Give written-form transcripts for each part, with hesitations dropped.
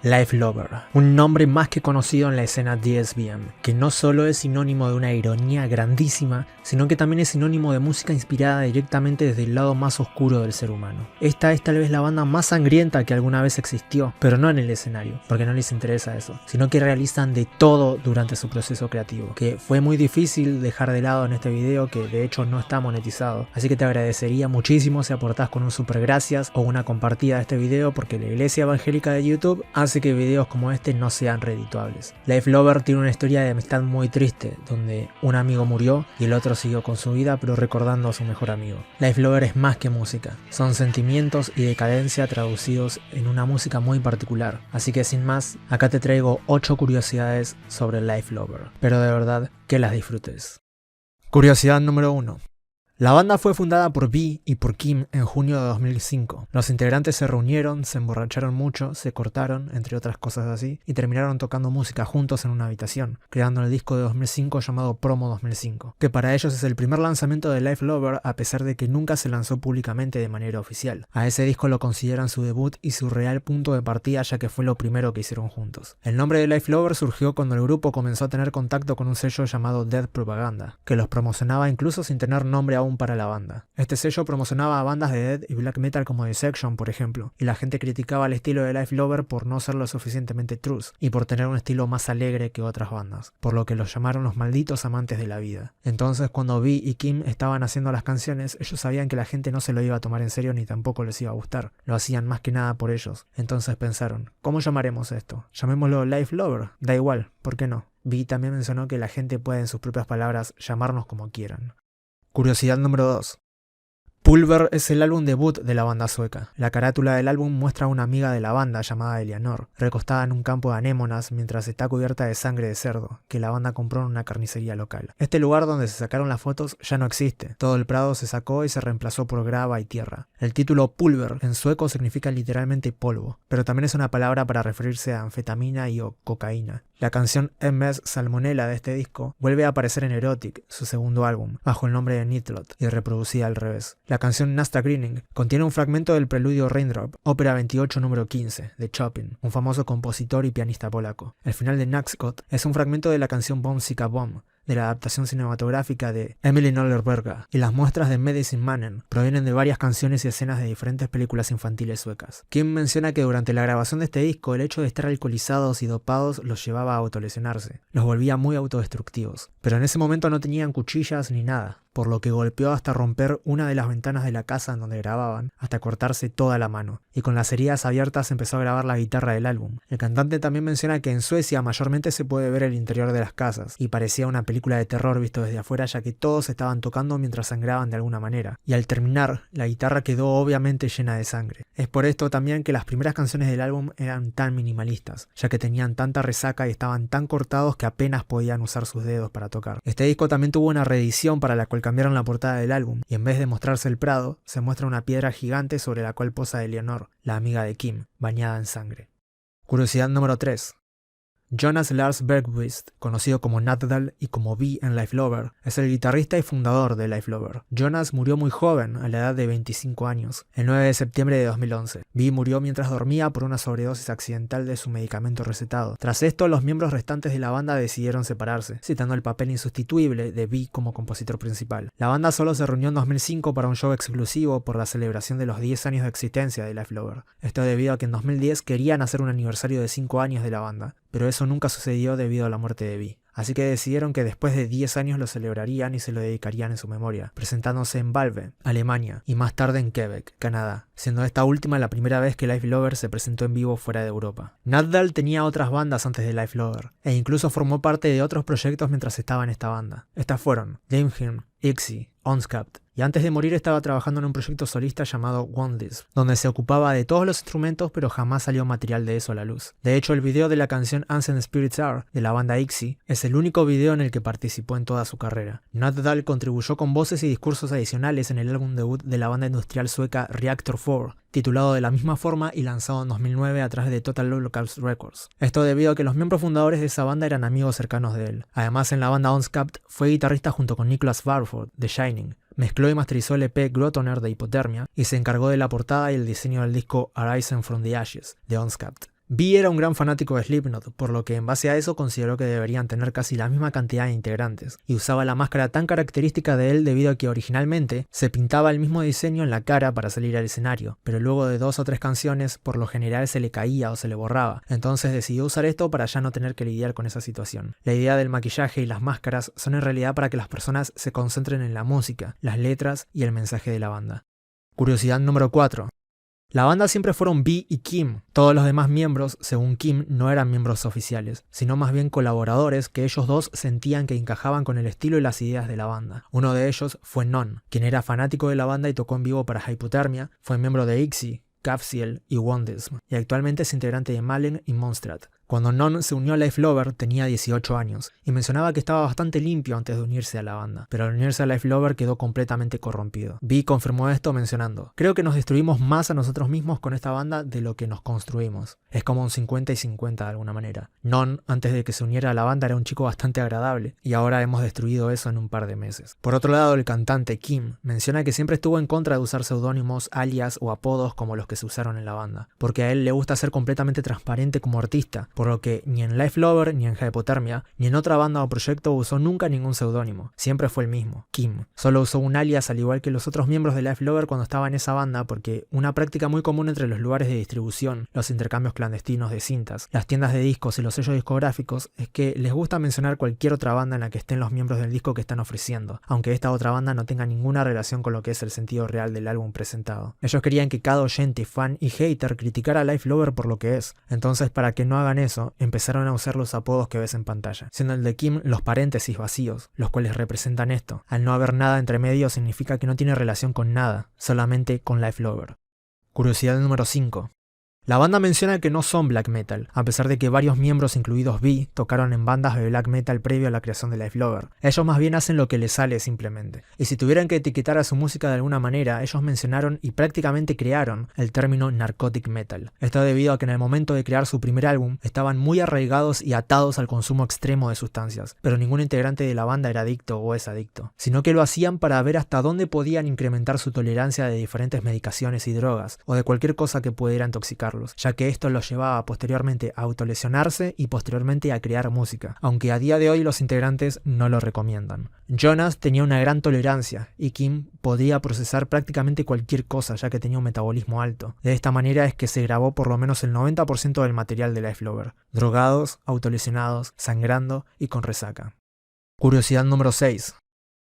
Life Lover, un nombre más que conocido en la escena DSBM, que no solo es sinónimo de una ironía grandísima, sino que también es sinónimo de música inspirada directamente desde el lado más oscuro del ser humano. Esta es tal vez la banda más sangrienta que alguna vez existió, pero no en el escenario, porque no les interesa eso, sino que realizan de todo durante su proceso creativo, que fue muy difícil dejar de lado en este video, que de hecho no está monetizado, así que te agradecería muchísimo si aportás con un super gracias o una compartida de este video, porque la iglesia evangélica de YouTube hace que videos como este no sean redituables. Life Lover tiene una historia de amistad muy triste, donde un amigo murió y el otro siguió con su vida pero recordando a su mejor amigo. Life Lover es más que música, son sentimientos y decadencia traducidos en una música muy particular, así que sin más, acá te traigo 8 curiosidades sobre Life Lover, pero de verdad que las disfrutes. Curiosidad número 1. La banda fue fundada por Vi y por Kim en junio de 2005. Los integrantes se reunieron, se emborracharon mucho, se cortaron, entre otras cosas así, y terminaron tocando música juntos en una habitación, creando el disco de 2005 llamado Promo 2005, que para ellos es el primer lanzamiento de Life Lover a pesar de que nunca se lanzó públicamente de manera oficial. A ese disco lo consideran su debut y su real punto de partida, ya que fue lo primero que hicieron juntos. El nombre de Life Lover surgió cuando el grupo comenzó a tener contacto con un sello llamado Death Propaganda, que los promocionaba incluso sin tener nombre aún para la banda. Este sello promocionaba a bandas de death y black metal como Dissection, por ejemplo, y la gente criticaba el estilo de Life Lover por no ser lo suficientemente truth y por tener un estilo más alegre que otras bandas, por lo que los llamaron los malditos amantes de la vida. Entonces, cuando Vi y Kim estaban haciendo las canciones, ellos sabían que la gente no se lo iba a tomar en serio ni tampoco les iba a gustar. Lo hacían más que nada por ellos. Entonces pensaron, ¿cómo llamaremos esto? Llamémoslo Life Lover. Da igual, ¿por qué no? Vi también mencionó que la gente puede en sus propias palabras llamarnos como quieran. Curiosidad número 2. Pulver es el álbum debut de la banda sueca. La carátula del álbum muestra a una amiga de la banda llamada Eleanor, recostada en un campo de anémonas mientras está cubierta de sangre de cerdo, que la banda compró en una carnicería local. Este lugar donde se sacaron las fotos ya no existe. Todo el prado se sacó y se reemplazó por grava y tierra. El título Pulver en sueco significa literalmente polvo, pero también es una palabra para referirse a anfetamina y o cocaína. La canción MS Salmonella de este disco vuelve a aparecer en Erotic, su segundo álbum, bajo el nombre de Nitlot, y reproducida al revés. La canción Nasta Greening contiene un fragmento del preludio Raindrop, ópera 28 número 15, de Chopin, un famoso compositor y pianista polaco. El final de Naxcot es un fragmento de la canción Bomb Sika Bomb, de la adaptación cinematográfica de Emily Nollerberga, y las muestras de Medicine Mannen provienen de varias canciones y escenas de diferentes películas infantiles suecas. Kim menciona que durante la grabación de este disco el hecho de estar alcoholizados y dopados los llevaba a autolesionarse, los volvía muy autodestructivos, pero en ese momento no tenían cuchillas ni nada, por lo que golpeó hasta romper una de las ventanas de la casa en donde grababan, hasta cortarse toda la mano, y con las heridas abiertas empezó a grabar la guitarra del álbum. El cantante también menciona que en Suecia mayormente se puede ver el interior de las casas, y parecía una película de terror visto desde afuera, ya que todos estaban tocando mientras sangraban de alguna manera, y al terminar, la guitarra quedó obviamente llena de sangre. Es por esto también que las primeras canciones del álbum eran tan minimalistas, ya que tenían tanta resaca y estaban tan cortados que apenas podían usar sus dedos para tocar. Este disco también tuvo una reedición para la cual cambiaron la portada del álbum, y en vez de mostrarse el prado, se muestra una piedra gigante sobre la cual posa Eleanor, la amiga de Kim, bañada en sangre. Curiosidad número 3. Jonas Lars Bergqvist, conocido como Natdal y como Vi en Life Lover, es el guitarrista y fundador de Life Lover. Jonas murió muy joven, a la edad de 25 años, el 9 de septiembre de 2011. Vi murió mientras dormía por una sobredosis accidental de su medicamento recetado. Tras esto, los miembros restantes de la banda decidieron separarse, citando el papel insustituible de Vi como compositor principal. La banda solo se reunió en 2005 para un show exclusivo por la celebración de los 10 años de existencia de Life Lover. Esto debido a que en 2010 querían hacer un aniversario de 5 años de la banda, pero eso nunca sucedió debido a la muerte de Vi. Así que decidieron que después de 10 años lo celebrarían y se lo dedicarían en su memoria, presentándose en Valve, Alemania, y más tarde en Quebec, Canadá, siendo esta última la primera vez que Life Lover se presentó en vivo fuera de Europa. Natdal tenía otras bandas antes de Life Lover, e incluso formó parte de otros proyectos mientras estaba en esta banda. Estas fueron Daimhirn, Ixi, Onscapt, y antes de morir estaba trabajando en un proyecto solista llamado Wondis, donde se ocupaba de todos los instrumentos pero jamás salió material de eso a la luz. De hecho, el video de la canción Ancient Spirits Are, de la banda Ixi, es el único video en el que participó en toda su carrera. Natdal contribuyó con voces y discursos adicionales en el álbum debut de la banda industrial sueca Reactor 4, titulado de la misma forma y lanzado en 2009 a través de Total Holocaust Records. Esto debido a que los miembros fundadores de esa banda eran amigos cercanos de él. Además, en la banda Onscapt fue guitarrista junto con Nicholas Barford, de Shining, mezcló y masterizó el EP Grottoner de Hypothermia y se encargó de la portada y el diseño del disco Arising from the Ashes de Unscapt. Vi era un gran fanático de Slipknot, por lo que en base a eso consideró que deberían tener casi la misma cantidad de integrantes, y usaba la máscara tan característica de él debido a que originalmente se pintaba el mismo diseño en la cara para salir al escenario, pero luego de 2 o 3 canciones por lo general se le caía o se le borraba, entonces decidió usar esto para ya no tener que lidiar con esa situación. La idea del maquillaje y las máscaras son en realidad para que las personas se concentren en la música, las letras y el mensaje de la banda. Curiosidad número 4. La banda siempre fueron B y Kim. Todos los demás miembros, según Kim, no eran miembros oficiales, sino más bien colaboradores que ellos dos sentían que encajaban con el estilo y las ideas de la banda. Uno de ellos fue Non, quien era fanático de la banda y tocó en vivo para Hypothermia, fue miembro de ITZY, Capsiel y Wondism, y actualmente es integrante de Malen y Monstrat. Cuando Non se unió a Life Lover tenía 18 años, y mencionaba que estaba bastante limpio antes de unirse a la banda, pero al unirse a Life Lover quedó completamente corrompido. B confirmó esto mencionando: "Creo que nos destruimos más a nosotros mismos con esta banda de lo que nos construimos. Es como un 50 y 50 de alguna manera. Non, antes de que se uniera a la banda, era un chico bastante agradable, y ahora hemos destruido eso en un par de meses". Por otro lado, el cantante Kim menciona que siempre estuvo en contra de usar seudónimos, alias o apodos como los que se usaron en la banda, porque a él le gusta ser completamente transparente como artista, por lo que ni en Life Lover, ni en Hypothermia, ni en otra banda o proyecto usó nunca ningún seudónimo. Siempre fue el mismo, Kim. Solo usó un alias al igual que los otros miembros de Life Lover cuando estaba en esa banda, porque una práctica muy común entre los lugares de distribución, los intercambios clandestinos de cintas, las tiendas de discos y los sellos discográficos es que les gusta mencionar cualquier otra banda en la que estén los miembros del disco que están ofreciendo, aunque esta otra banda no tenga ninguna relación con lo que es el sentido real del álbum presentado. Ellos querían que cada oyente, fan y hater criticara a Life Lover por lo que es. Entonces, para que no hagan eso, empezaron a usar los apodos que ves en pantalla, siendo el de Kim los paréntesis vacíos, los cuales representan esto. Al no haber nada entre medio significa que no tiene relación con nada, solamente con Life Lover. Curiosidad número 5. La banda menciona que no son black metal, a pesar de que varios miembros, incluidos B, tocaron en bandas de black metal previo a la creación de Life Lover. Ellos más bien hacen lo que les sale simplemente. Y si tuvieran que etiquetar a su música de alguna manera, ellos mencionaron y prácticamente crearon el término narcotic metal. Esto debido a que en el momento de crear su primer álbum estaban muy arraigados y atados al consumo extremo de sustancias, pero ningún integrante de la banda era adicto o es adicto, sino que lo hacían para ver hasta dónde podían incrementar su tolerancia de diferentes medicaciones y drogas, o de cualquier cosa que pudiera intoxicarlos, ya que esto los llevaba posteriormente a autolesionarse y posteriormente a crear música, aunque a día de hoy los integrantes no lo recomiendan. Jonas tenía una gran tolerancia y Kim podía procesar prácticamente cualquier cosa, ya que tenía un metabolismo alto. De esta manera es que se grabó por lo menos el 90% del material de Life Lover, drogados, autolesionados, sangrando y con resaca. Curiosidad número 6.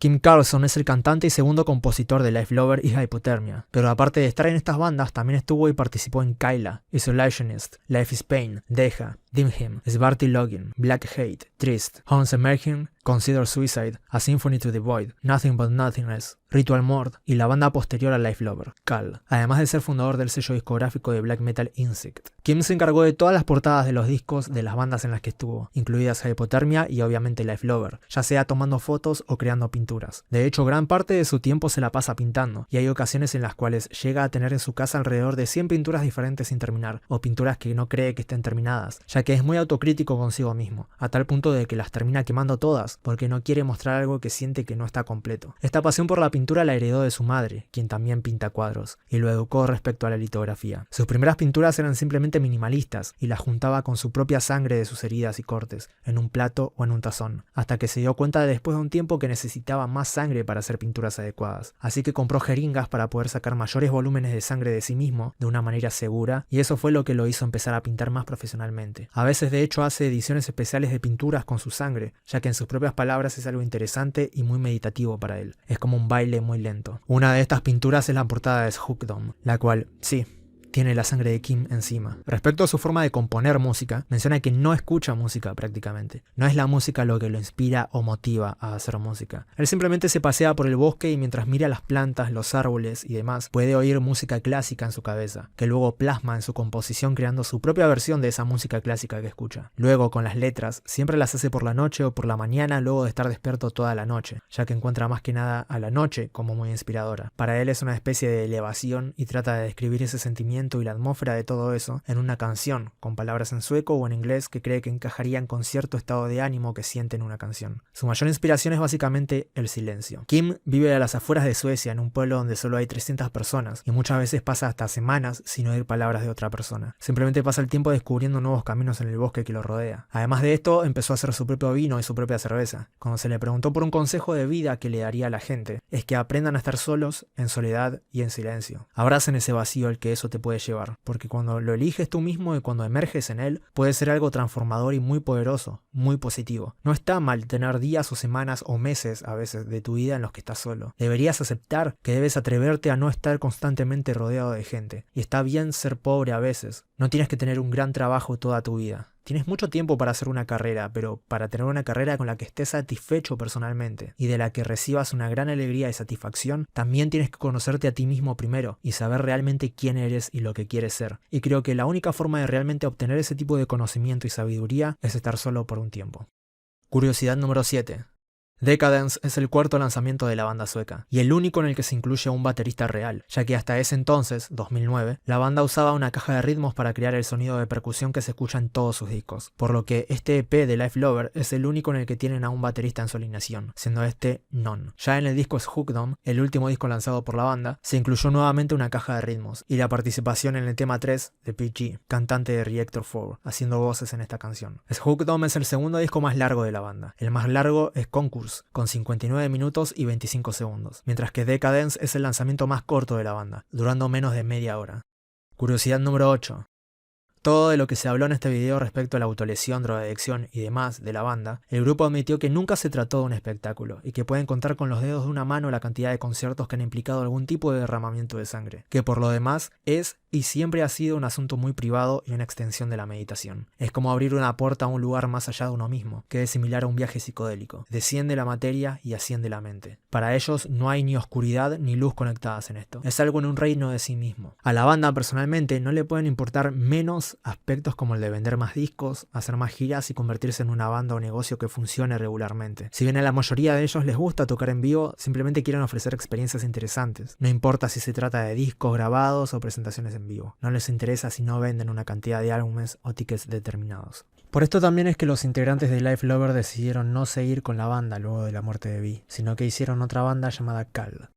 Kim Carlson es el cantante y segundo compositor de Life Lover y Hypothermia, pero aparte de estar en estas bandas también estuvo y participó en Kyla, Isolationist, Life is Pain, Deja, Dimhim, Svarti Login, Black Hate, Trist, Homes Emerging, Consider Suicide, A Symphony to the Void, Nothing But Nothingness, Ritual Mord y la banda posterior a Life Lover, Cal, además de ser fundador del sello discográfico de black metal Insect. Kim se encargó de todas las portadas de los discos de las bandas en las que estuvo, incluidas Hypothermia y obviamente Life Lover, ya sea tomando fotos o creando pinturas. De hecho, gran parte de su tiempo se la pasa pintando, y hay ocasiones en las cuales llega a tener en su casa alrededor de 100 pinturas diferentes sin terminar, o pinturas que no cree que estén terminadas, ya que es muy autocrítico consigo mismo, a tal punto de que las termina quemando todas, porque no quiere mostrar algo que siente que no está completo. Esta pasión por la pintura la heredó de su madre, quien también pinta cuadros, y lo educó respecto a la litografía. Sus primeras pinturas eran simplemente minimalistas, y las juntaba con su propia sangre de sus heridas y cortes, en un plato o en un tazón, hasta que se dio cuenta después de un tiempo que necesitaba más sangre para hacer pinturas adecuadas. Así que compró jeringas para poder sacar mayores volúmenes de sangre de sí mismo de una manera segura, y eso fue lo que lo hizo empezar a pintar más profesionalmente. A veces de hecho hace ediciones especiales de pinturas con su sangre, ya que en sus propias palabras es algo interesante y muy meditativo para él. Es como un baile muy lento. Una de estas pinturas es la portada de Hookdom, la cual, sí, tiene la sangre de Kim encima. Respecto a su forma de componer música, menciona que no escucha música prácticamente. No es la música lo que lo inspira o motiva a hacer música. Él simplemente se pasea por el bosque y mientras mira las plantas, los árboles y demás, puede oír música clásica en su cabeza, que luego plasma en su composición creando su propia versión de esa música clásica que escucha. Luego, con las letras, siempre las hace por la noche o por la mañana luego de estar despierto toda la noche, ya que encuentra más que nada a la noche como muy inspiradora. Para él es una especie de elevación y trata de describir ese sentimiento sentimiento y la atmósfera de todo eso en una canción, con palabras en sueco o en inglés que cree que encajarían con cierto estado de ánimo que siente en una canción. Su mayor inspiración es básicamente el silencio. Kim vive a las afueras de Suecia, en un pueblo donde solo hay 300 personas, y muchas veces pasa hasta semanas sin oír palabras de otra persona. Simplemente pasa el tiempo descubriendo nuevos caminos en el bosque que lo rodea. Además de esto, empezó a hacer su propio vino y su propia cerveza. Cuando se le preguntó por un consejo de vida que le daría a la gente, es que aprendan a estar solos, en soledad y en silencio. Abracen ese vacío al que eso te puede llevar, porque cuando lo eliges tú mismo y cuando emerges en él, puede ser algo transformador y muy poderoso, muy positivo. No está mal tener días o semanas o meses a veces de tu vida en los que estás solo. Deberías aceptar que debes atreverte a no estar constantemente rodeado de gente. Y está bien ser pobre a veces. No tienes que tener un gran trabajo toda tu vida. Tienes mucho tiempo para hacer una carrera, pero para tener una carrera con la que estés satisfecho personalmente y de la que recibas una gran alegría y satisfacción, también tienes que conocerte a ti mismo primero y saber realmente quién eres y lo que quieres ser. Y creo que la única forma de realmente obtener ese tipo de conocimiento y sabiduría es estar solo por un tiempo. Curiosidad número 7. Decadence es el cuarto lanzamiento de la banda sueca, y el único en el que se incluye a un baterista real, ya que hasta ese entonces, 2009, la banda usaba una caja de ritmos para crear el sonido de percusión que se escucha en todos sus discos, por lo que este EP de Life Lover es el único en el que tienen a un baterista en su alineación, siendo este None. Ya en el disco Hooked On, el último disco lanzado por la banda, se incluyó nuevamente una caja de ritmos, y la participación en el tema 3 de PG, cantante de Reactor 4, haciendo voces en esta canción. Hooked On es el segundo disco más largo de la banda, el más largo es Concourse, con 59 minutos y 25 segundos, mientras que Decadence es el lanzamiento más corto de la banda, durando menos de media hora. Curiosidad número 8. Todo de lo que se habló en este video respecto a la autolesión, drogadicción y demás de la banda, el grupo admitió que nunca se trató de un espectáculo y que pueden contar con los dedos de una mano la cantidad de conciertos que han implicado algún tipo de derramamiento de sangre, que por lo demás es y siempre ha sido un asunto muy privado y una extensión de la meditación. Es como abrir una puerta a un lugar más allá de uno mismo, que es similar a un viaje psicodélico. Desciende la materia y asciende la mente. Para ellos no hay ni oscuridad ni luz conectadas en esto. Es algo en un reino de sí mismo. A la banda personalmente no le pueden importar menos aspectos como el de vender más discos, hacer más giras y convertirse en una banda o negocio que funcione regularmente. Si bien a la mayoría de ellos les gusta tocar en vivo, simplemente quieren ofrecer experiencias interesantes. No importa si se trata de discos grabados o presentaciones en vivo. No les interesa si no venden una cantidad de álbumes o tickets determinados. Por esto también es que los integrantes de Life Lover decidieron no seguir con la banda luego de la muerte de Vi, sino que hicieron otra banda llamada Cal.